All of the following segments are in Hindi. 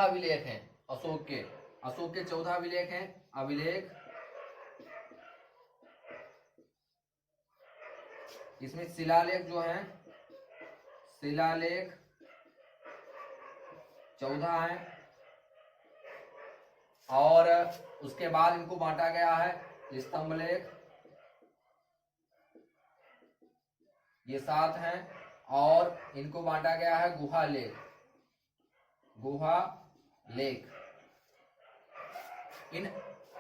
14 अभिलेख हैं अशोक के। अशोक के 14 अभिलेख हैं। अभिलेख इसमें शिलालेख जो है, शिलालेख 14 है। और उसके बाद इनको बांटा गया है स्तंभ लेख, ये 7 हैं। और इनको बांटा गया है गुहा लेख, गुहा लेख। इन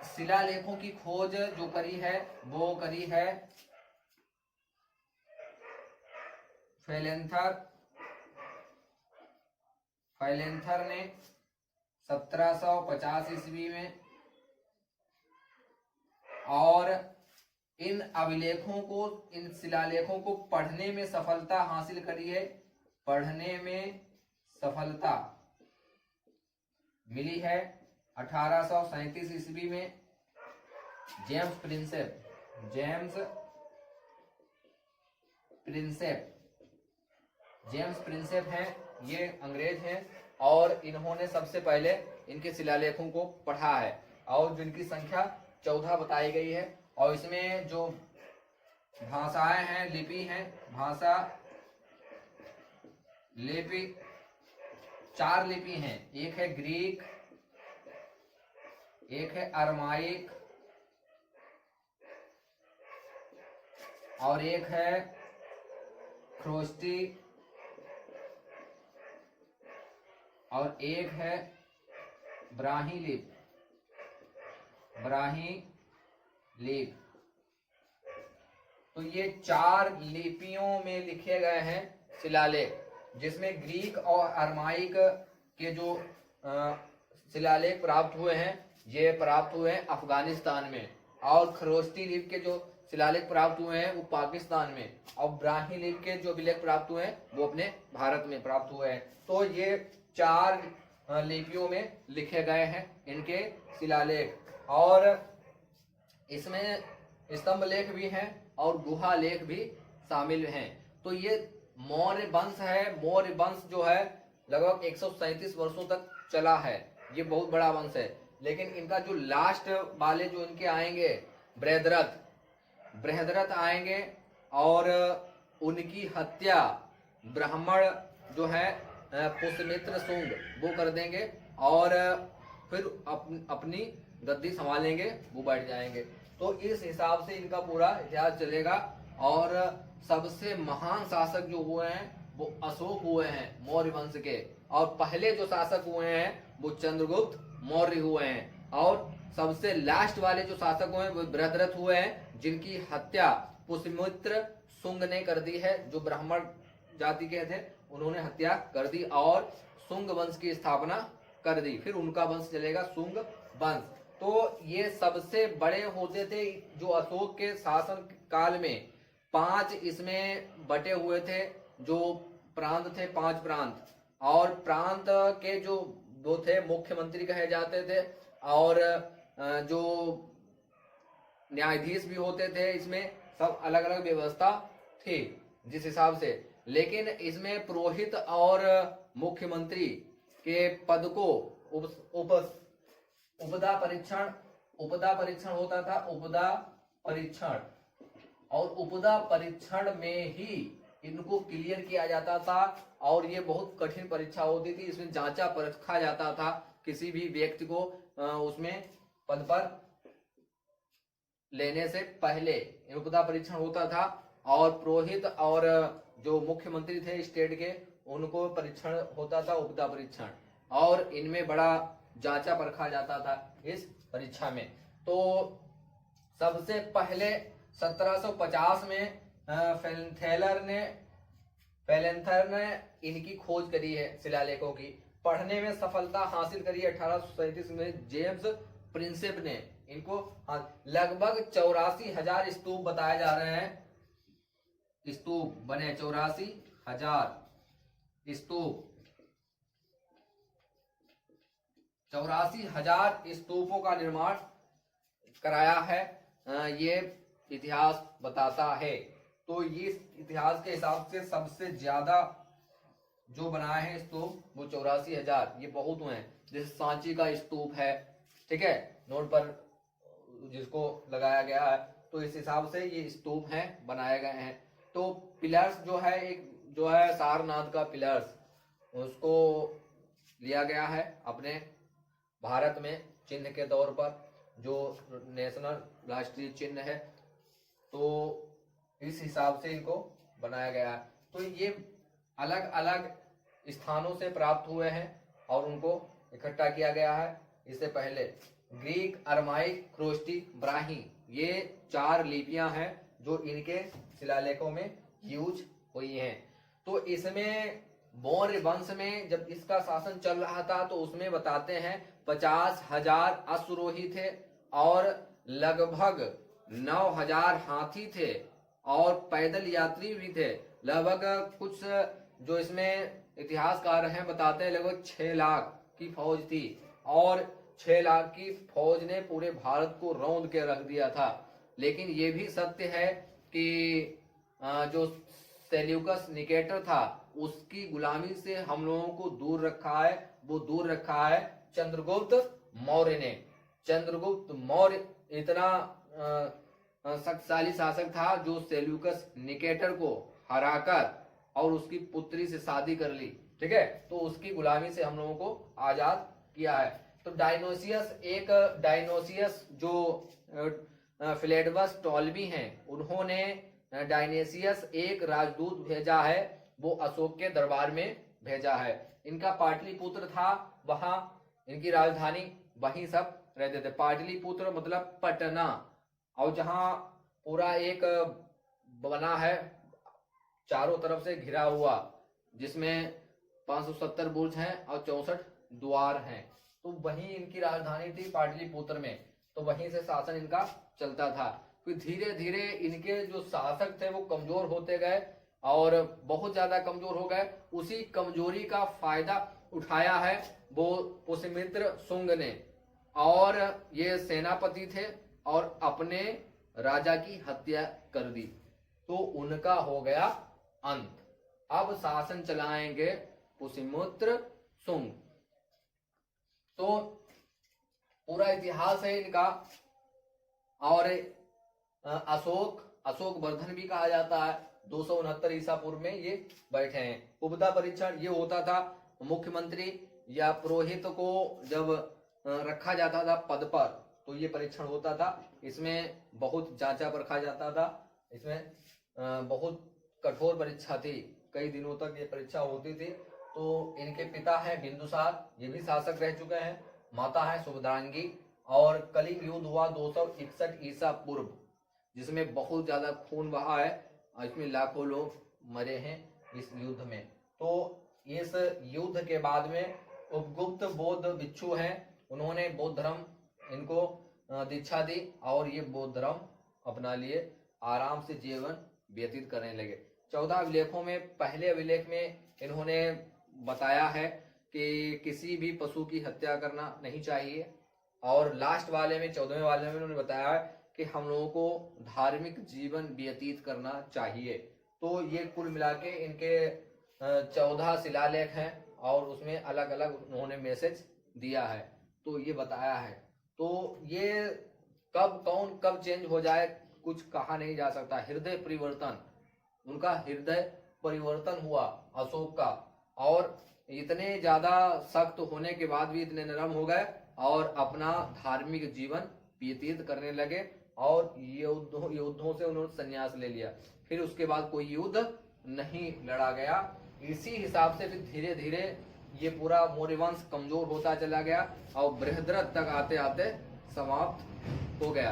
शिलालेखों की खोज जो करी है वो करी है फैलेंथर ने 1750 ईस्वी में। और इन अभिलेखों को, इन शिलालेखों को पढ़ने में सफलता हासिल करी है, पढ़ने में सफलता मिली है 1837 ईस्वी में। जेम्स प्रिंसेप हैं, ये अंग्रेज हैं। और इन्होंने सबसे पहले इनके शिलालेखों को पढ़ा है और जिनकी संख्या 14 बताई गई है। और इसमें जो भाषाएं हैं, लिपि हैं, भाषा लिपि 4 लिपि हैं। एक है ग्रीक, एक है अरमाइक और एक है ख्रोस्टी और एक है ब्राही लिपि। तो ये 4 लिपियों में लिखे गए हैं शिलालेख, जिसमें ग्रीक और अरमाइक के जो शिलालेख प्राप्त हुए हैं ये प्राप्त हुए हैं अफगानिस्तान में। और खरोष्टी लिपि के जो शिलालेख प्राप्त हुए हैं वो पाकिस्तान में। और ब्राह्मी लिपि के जो अभिलेख प्राप्त हुए हैं वो अपने भारत में प्राप्त हुए हैं। तो ये 4 लिपियों में लिखे गए हैं इनके शिलालेख। और इसमें स्तंभ लेख भी हैं और गुहा लेख भी शामिल हैं। तो ये मौर्य वंश है। मौर्य वंश जो है लगभग 137 वर्षों तक चला है। ये बहुत बड़ा वंश है। लेकिन इनका जो लास्ट वाले जो इनके आएंगे बृहद्रथ आएंगे और उनकी हत्या ब्राह्मण जो है पुष्यमित्र शुंग वो कर देंगे और फिर अपनी गद्दी संभालेंगे, वो बैठ जाएंगे। तो इस हिसाब से इनका पूरा इतिहास चलेगा। और सबसे महान शासक जो हुए हैं वो अशोक हुए हैं मौर्य वंश के। और पहले जो शासक हुए हैं वो चंद्रगुप्त मौर्य हुए हैं। और सबसे लास्ट वाले जो शासक हुए हैं वो बृहद्रथ हुए हैं, जिनकी हत्या पुष्यमित्र शुंग ने कर दी है। जो ब्राह्मण जाति के थे उन्होंने हत्या कर दी और शुंग वंश की स्थापना कर दी। फिर उनका वंश चलेगा शुंग वंश। तो ये सबसे बड़े होते थे जो अशोक के शासन काल में। 5 इसमें बटे हुए थे जो प्रांत थे, 5 प्रांत। और प्रांत के जो वो थे मुख्यमंत्री कहे जाते थे और जो न्यायाधीश भी होते थे। इसमें सब अलग अलग व्यवस्था थी जिस हिसाब से। लेकिन इसमें पुरोहित और मुख्यमंत्री के पद को उपदा परीक्षण होता था। उपदा परीक्षण, और उपदा परीक्षण में ही इनको क्लियर किया जाता था। और ये बहुत कठिन परीक्षा होती थी। इसमें जांचा परखा जाता था किसी भी व्यक्ति को उसमें पद पर लेने से पहले उपदा परीक्षण होता था। और पुरोहित और जो मुख्यमंत्री थे स्टेट के उनको परीक्षण होता था उपदा परीक्षण। और इनमें बड़ा जांचा परखा जाता था इस परीक्षा में। तो सबसे पहले 1750 में फैलेंथर ने इनकी खोज करी है शिलालेखों की। पढ़ने में सफलता हासिल करी 1837 में जेम्स प्रिंसेप ने इनको। लगभग 84,000 स्तूप बताए जा रहे हैं। स्तूप बने 84,000 स्तूप। 84,000 स्तूपों का निर्माण कराया है, ये इतिहास बताता है। तो ये इतिहास के हिसाब से सबसे ज्यादा जो बनाए हैं स्तूप वो 84,000, ये बहुत हुए हैं। जैसे सांची का स्तूप है, ठीक है, नोट पर जिसको लगाया गया है, तो इस हिसाब से ये स्तूप हैं बनाए गए हैं। तो पिलर्स जो है, एक जो है सारनाथ का पिलर्स, उसको लिया गया है अपने भारत में चिन्ह के तौर पर, जो नेशनल राष्ट्रीय चिन्ह है, तो इस हिसाब से इनको बनाया गया है। तो ये अलग अलग स्थानों से प्राप्त हुए हैं और उनको इकट्ठा किया गया है। इससे पहले ग्रीक, अरमाइक, क्रोस्टी, ब्राही, ये 4 लिपियां हैं जो इनके शिलालेखों में यूज हुई हैं। तो इसमें मौर्य वंश में जब इसका शासन चल रहा था तो उसमें बताते हैं 50,000 अश्वरोही थे और लगभग 9,000 हाथी थे और पैदल यात्री भी थे। लगभग कुछ जो इसमें इतिहासकार हैं बताते हैं लगभग 6 लाख की फौज थी और 6 लाख की फौज ने पूरे भारत को रौंद के रख दिया था। लेकिन ये भी सत्य है कि जो सेल्यूकस निकेटर था उसकी गुलामी से हम लोगों को दूर रखा है, वो दूर रखा है चंद्रगुप्त मौर्य ने। चंद्रगुप्त मौर्य इतना शक्तिशाली शासक था जो सेल्यूकस निकेटर को हराकर और उसकी पुत्री से शादी कर ली, ठीक है, तो उसकी गुलामी से हम लोगों को आजाद किया है। तो डायनोसियस जो फिलेडबस टॉलमी हैं, उन्होंने डायनेसियस एक राजदूत भेजा है, वो अशोक के दरबार में भेजा है। इनका पाटलिपुत्र था, वहां इनकी राजधानी, वहीं सब रहते थे। पाटलिपुत्र मतलब पटना, और जहां पूरा एक बना है चारों तरफ से घिरा हुआ, जिसमें 570 बुर्ज हैं और 64 द्वार हैं, तो वहीं इनकी राजधानी थी पाटलिपुत्र में। तो वहीं से शासन इनका चलता था। फिर धीरे धीरे इनके जो शासक थे वो कमजोर होते गए और बहुत ज्यादा कमजोर हो गए। उसी कमजोरी का फायदा उठाया है वो पुष्यमित्र शुंग ने, और ये सेनापति थे और अपने राजा की हत्या कर दी, तो उनका हो गया अंत। अब शासन चलाएंगे पुष्यमित्र शुंग। तो पूरा इतिहास है इनका। और अशोक वर्धन भी कहा जाता है। 269 ईसा पूर्व में ये बैठे हैं। उपदा परीक्षण ये होता था, मुख्यमंत्री या पुरोहित को जब रखा जाता था पद पर, तो ये परीक्षण होता था। इसमें बहुत जांचा परखा जाता था। इसमें बहुत कठोर परीक्षा थी, कई दिनों तक ये परीक्षा होती थी। तो इनके पिता हैं बिंदुसार, ये भी शासक रह चुके हैं। माता है सुभद्रांगी। और कलिंग युद्ध हुआ 261 ईसा पूर्व, जिसमें बहुत ज्यादा खून बहा है, इसमें लाखों लोग मरे हैं इस युद्ध में। तो इस युद्ध के बाद में उपगुप्त बौद्ध भिक्षु हैं, उन्होंने बौद्ध धर्म इनको दीक्षा दी और ये बौद्ध धर्म अपना लिए, आराम से जीवन व्यतीत करने लगे। 14 अभिलेखों में पहले अभिलेख में इन्होंने बताया है कि किसी भी पशु की हत्या करना नहीं चाहिए, और लास्ट वाले में 14वें वाले में उन्होंने बताया है कि हम लोगों को धार्मिक जीवन व्यतीत करना चाहिए। तो ये कुल मिला के इनके 14 शिलालेख हैं और उसमें अलग अलग उन्होंने मैसेज दिया है, तो ये बताया है। तो ये कब चेंज हो जाए कुछ कहा नहीं जा सकता। हृदय परिवर्तन, उनका हृदय परिवर्तन हुआ अशोक का, और इतने ज्यादा सख्त होने के बाद भी इतने नरम हो गए और अपना धार्मिक जीवन व्यतीत करने लगे, और युद्धों से उन्होंने संन्यास ले लिया। फिर उसके बाद कोई युद्ध नहीं लड़ा गया। इसी हिसाब से फिर धीरे धीरे ये पूरा मौर्य वंश कमजोर होता चला गया और बृहद्रथ तक आते आते समाप्त हो गया।